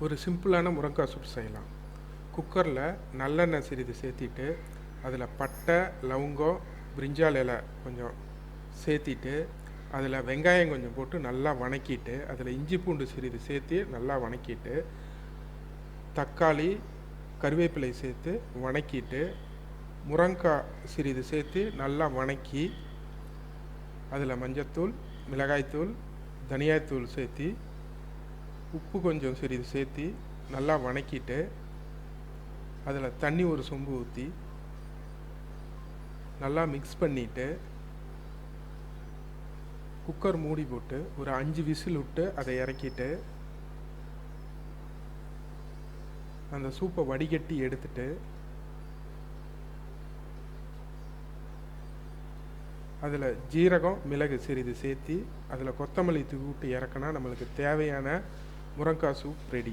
ஒரு சிம்பிளான முருங்கைக்காய் சூப் செய்யலாம். குக்கரில் நல்லெண்ணெய் சிறிது சேர்த்திட்டு அதில் பட்டை, லவங்கம், பிரிஞ்சால் இலை கொஞ்சம் சேர்த்திட்டு அதில் வெங்காயம் கொஞ்சம் போட்டு நல்லா வணக்கிட்டு அதில் இஞ்சி பூண்டு சிறிது சேர்த்து நல்லா வணக்கிட்டு தக்காளி, கருவேப்பிலை சேர்த்து வணக்கிட்டு முருங்கைக்காய் சிறிது சேர்த்து நல்லா வணக்கி அதில் மஞ்சத்தூள், மிளகாய்த்தூள், தனியாத்தூள் சேர்த்து உப்பு கொஞ்சம் சிறிது சேர்த்து நல்லா வணக்கிட்டு அதில் தண்ணி ஒரு சொம்பு ஊற்றி நல்லா மிக்ஸ் பண்ணிவிட்டு குக்கர் மூடி போட்டு ஒரு 5 விசில் விட்டு அதை இறக்கிட்டு அந்த சூப்பை வடிகட்டி எடுத்துட்டு அதில் ஜீரகம், மிளகு சிறிது சேர்த்து அதில் கொத்தமல்லி தூவி விட்டு இறக்குனா நம்மளுக்கு தேவையான முருங்கைக்காய் சூப் ரெடி.